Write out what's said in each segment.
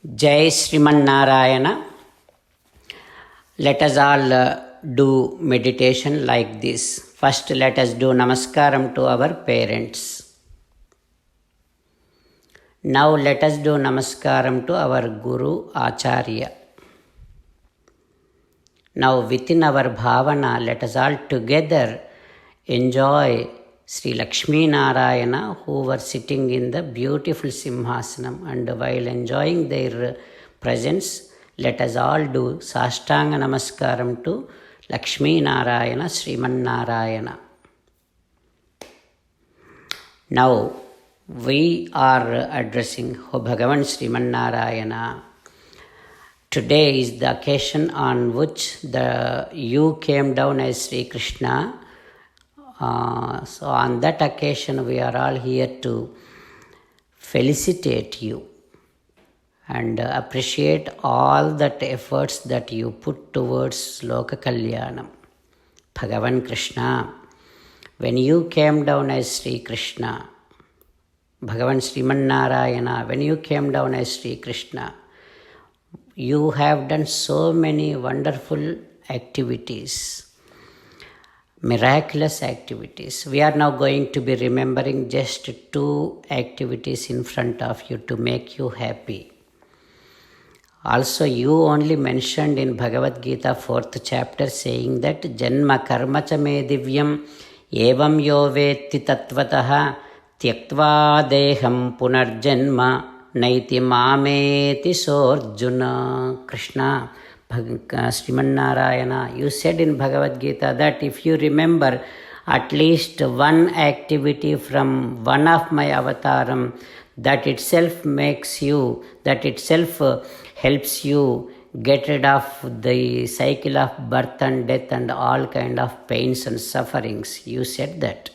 Jai Sriman Narayana. Let us all do meditation like this. First, let us do Namaskaram to our parents. Now, let us do Namaskaram to our Guru Acharya. Now, within our bhavana, let us all together enjoy Sri Lakshmi Narayana, who were sitting in the beautiful Simhasanam, and while enjoying their presence, let us all do Sashtanga Namaskaram to Lakshmi Narayana, Sriman Narayana. Now, we are addressing Bhagavan Sriman Narayana. Today is the occasion on which you came down as Sri Krishna. So on that occasion, we are all here to felicitate you and appreciate all that efforts that you put towards Loka Kalyanam. Bhagavan Krishna, when you came down as Sri Krishna, Bhagavan Sriman Narayana, when you came down as Sri Krishna, you have done so many wonderful activities, miraculous activities. We are now going to be remembering just 2 activities in front of you to make you happy. Also, you only mentioned in Bhagavad Gita 4th chapter saying that Janma karma cha me divyam evam yo vetti tattvataha tyaktva deham punarjanma naiti mameti sorjuna. Krishna, Sriman Narayana, you said in Bhagavad Gita that if you remember at least one activity from one of my avataram, that itself helps you get rid of the cycle of birth and death and all kind of pains and sufferings. You said that.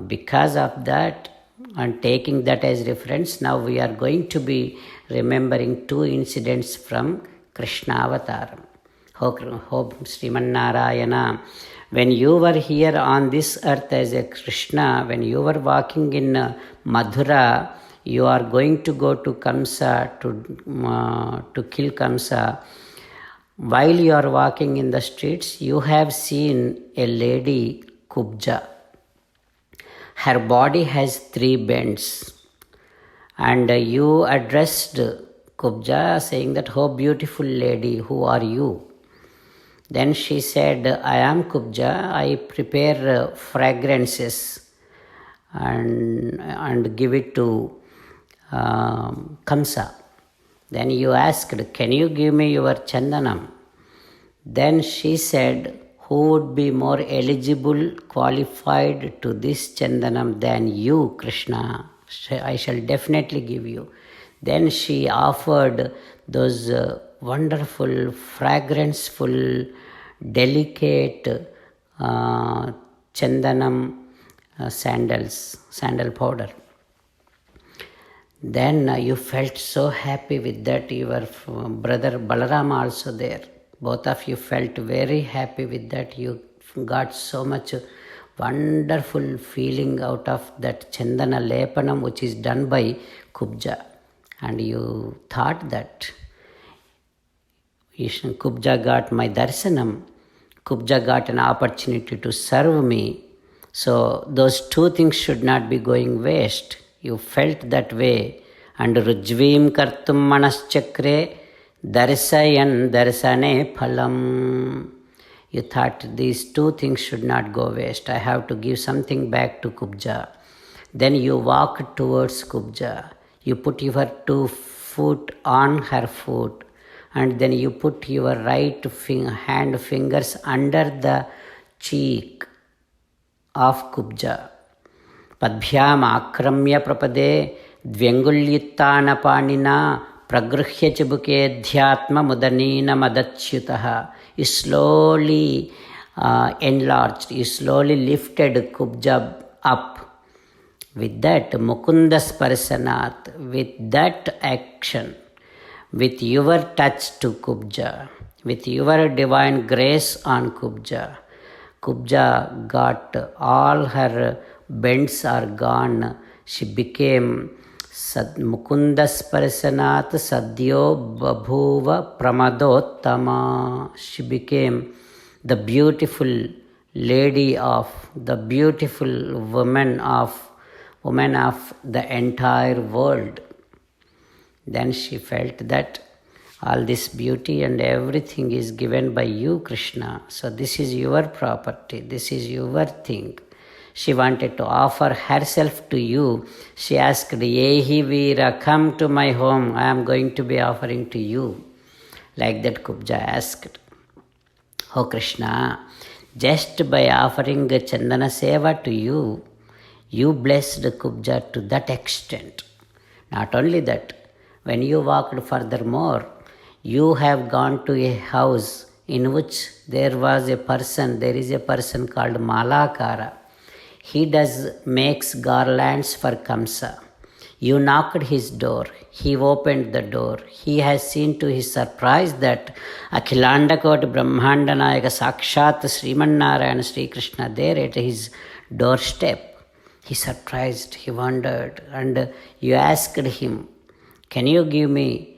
Because of that, and taking that as reference, now we are going to be remembering 2 incidents from Krishna Avataram. Hope Sriman Narayana, when you were here on this earth as a Krishna, when you were walking in Madhura, you are going to go to Kamsa to kill Kamsa. While you are walking in the streets, you have seen a lady, Kubja. Her body has 3 bends, and you addressed Kubja saying that, "Oh beautiful lady, who are you?" Then she said, "I am Kubja, I prepare fragrances and give it to Kamsa." Then you asked, "Can you give me your chandanam?" Then she said, "Who would be more eligible, qualified to this chandanam than you, Krishna? I shall definitely give you." Then she offered those wonderful, fragranceful, delicate chandanam sandal powder. Then you felt so happy with that. Your brother Balaram also there. Both of you felt very happy with that. You got so much wonderful feeling out of that chandana lepanam which is done by Kubja. And you thought that Kubja got my darshanam, Kubja got an opportunity to serve me. So those 2 things should not be going waste. You felt that way. And Rujvim kartum manaschakre darsayan darsane phalam. You thought these 2 things should not go waste. I have to give something back to Kubja. Then you walked towards Kubja. You put your 2 foot on her foot, and then you put your right hand fingers under the cheek of Kubja. Padbhyam akramya prapade dvyangulyuttana panina pragruhya chibuke dhyatma mudanina madachyutaha. You slowly enlarged, you slowly lifted Kubja up. With that Mukunda Sparsanat, with that action, with your touch to Kubja, with your divine grace on Kubja, Kubja got all her bends are gone. She became Mukundasparsanat sadyo babhuva pramadottama. She became the beautiful lady of, the beautiful woman of the entire world. Then she felt that all this beauty and everything is given by you, Krishna. So this is your property, this is your thing. She wanted to offer herself to you. She asked, Yehi Veera, come to my home. I am going to be offering to you. Like that Kubja asked. Oh Krishna, just by offering Chandana Seva to you, you blessed Kubja to that extent. Not only that, when you walked furthermore, you have gone to a house in which there is a person called Malakara. He makes garlands for Kamsa. You knocked his door. He opened the door. He has seen to his surprise that Akhilanda Koti Brahmanda Nayaka Sakshat Srimannarayana Sri Krishna there at his doorstep. He surprised, he wondered, and you asked him, can you give me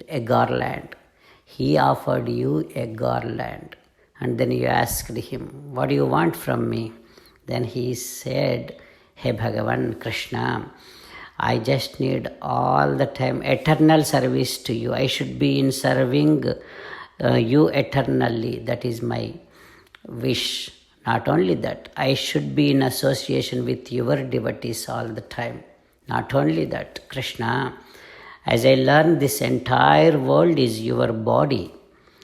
a garland? He offered you a garland. And then you asked him, what do you want from me? Then he said, Hey Bhagavan Krishna, I just need all the time eternal service to you. I should be in serving you eternally. That is my wish. Not only that, I should be in association with your devotees all the time. Not only that, Krishna, as I learn this entire world is your body.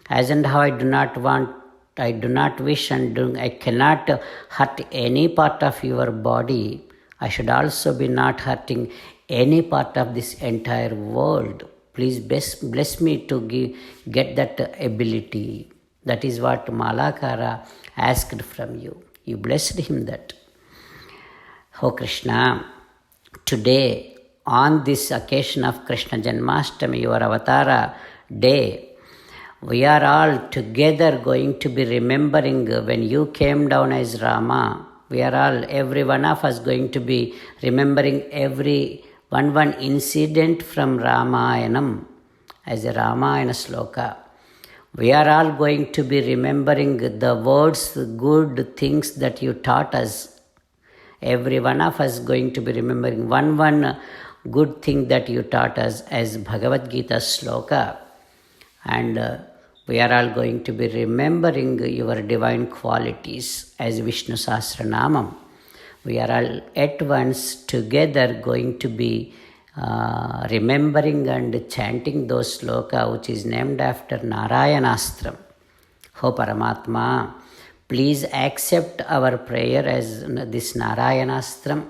As and how I do not wish and I cannot hurt any part of your body, I should also be not hurting any part of this entire world. Please bless me to get that ability. That is what Malakara asked from you. You blessed him that. Oh Krishna, today on this occasion of Krishna Janmashtami, your Avatara day, we are all together going to be remembering when you came down as Rama. Every one of us going to be remembering every one incident from Ramayanam as a Ramayana sloka. We are all going to be remembering the words, good things that you taught us. Every one of us going to be remembering one good thing that you taught us as Bhagavad Gita sloka. And we are all going to be remembering your divine qualities as Vishnu Sahasranamam. We are all at once together going to be remembering and chanting those sloka which is named after Narayanastram. Oh Paramatma, please accept our prayer as this Narayanastram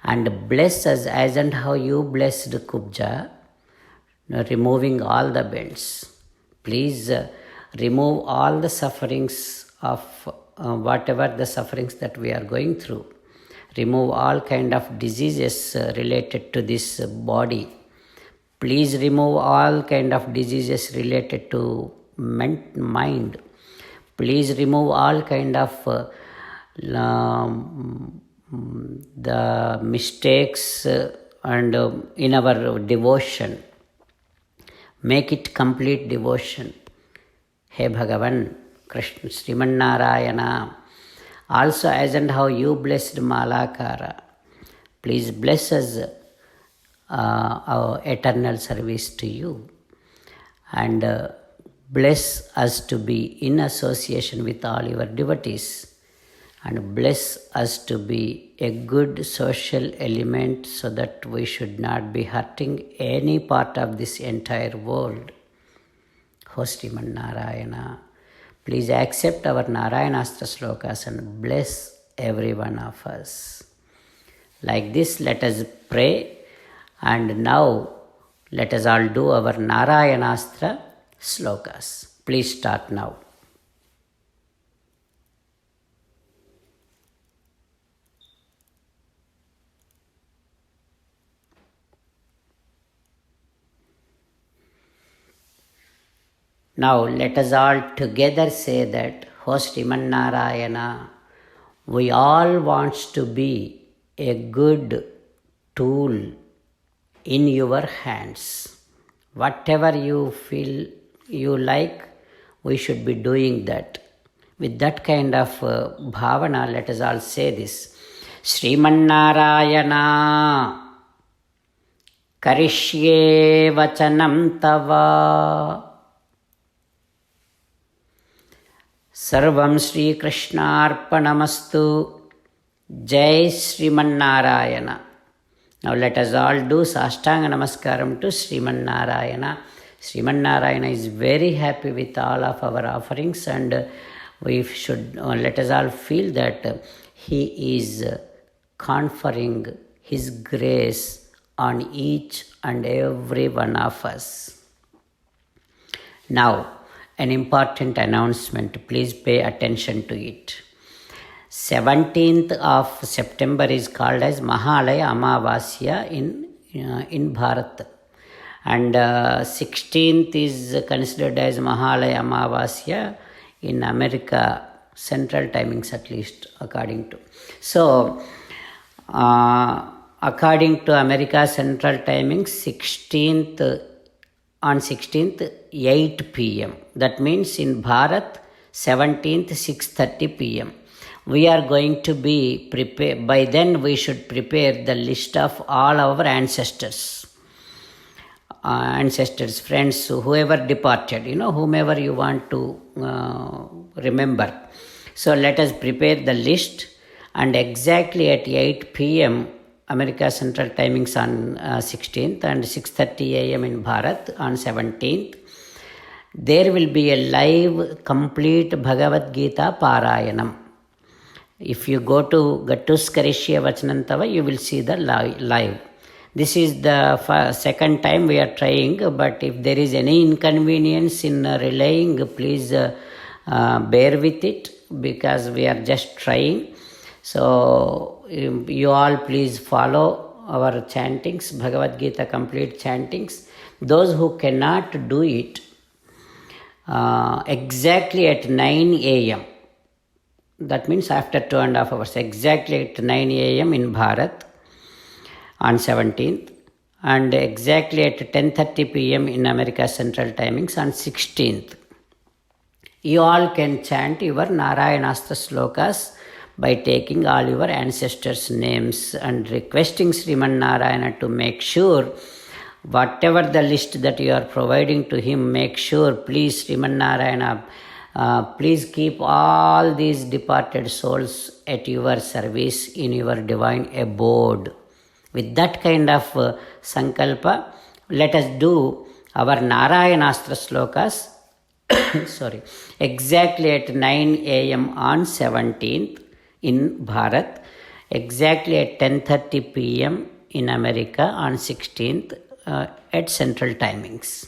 and bless us as and how you blessed Kubja, removing all the bends. Please remove all the sufferings of whatever the sufferings that we are going through. Remove all kind of diseases related to this body. Please remove all kind of diseases related to mind. Please remove all kind of the mistakes and in our devotion. Make it complete devotion. Hey Bhagavan, Krishna, Srimannarayana. Also as and how you blessed Malakara, please bless us our eternal service to you. And bless us to be in association with all your devotees. And bless us to be a good social element so that we should not be hurting any part of this entire world. O Sriman Narayana, please accept our Narayanastra slokas and bless every one of us. Like this, let us pray, and now let us all do our Narayanastra slokas. Please start now. Now let us all together say that, O Sriman Narayana, we all want to be a good tool in your hands. Whatever you feel you like, we should be doing that. With that kind of bhavana, let us all say this. Srimannarayana Karishye Vachanam Tava. Sarvam Sri Krishnarpanamastu. Jai Srimannarayana. Now let us all do Sastanga Namaskaram to Srimannarayana. Srimannarayana is very happy with all of our offerings, and we should let us all feel that he is conferring his grace on each and every one of us. Now, an important announcement. Please pay attention to it. 17th of September is called as Mahalaya Amavasya in Bharat, and 16th is considered as Mahalaya Amavasya in America, central timings at least, according to. So, according to America central timings, 16th, 8 p.m. That means in Bharat, 17th, 6:30 p.m. We are going to be prepared. By then we should prepare the list of all our ancestors, friends, whoever departed, whomever you want to remember. So let us prepare the list, and exactly at 8 p.m. America Central Timings on 16th and 6:30 a.m. in Bharat on 17th, there will be a live complete Bhagavad Gita Parayanam. If you go to Gattus Karishya Vachanantava, you will see the live. This is the second time we are trying, but if there is any inconvenience in relaying, please bear with it, because we are just trying. So you all please follow our chantings, Bhagavad Gita complete chantings. Those who cannot do it, exactly at 9 a.m., that means after 2.5 hours, exactly at 9 a.m. in Bharat on 17th, and exactly at 10:30 p.m. in America Central Timings on 16th. You all can chant your Narayanastra slokas by taking all your ancestors' names and requesting Sriman Narayana to make sure whatever the list that you are providing to him, make sure, please, Sriman Narayana, please keep all these departed souls at your service in your divine abode. With that kind of sankalpa, let us do our Narayanastra slokas exactly at 9 a.m. on 17th in Bharat, exactly at 10:30 p.m. in America on 16th at central timings.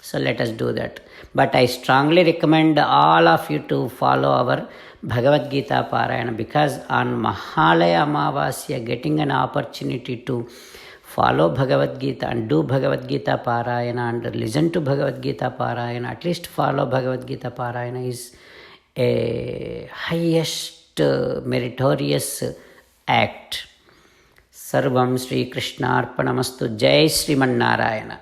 So let us do that. But I strongly recommend all of you to follow our Bhagavad Gita Parayana, because on Mahalaya Amavasya, getting an opportunity to follow Bhagavad Gita and do Bhagavad Gita Parayana and listen to Bhagavad Gita Parayana, at least follow Bhagavad Gita Parayana, is a highest meritorious act. Sarvam Sri Krishnarpanamastu. Jai Sriman Narayana.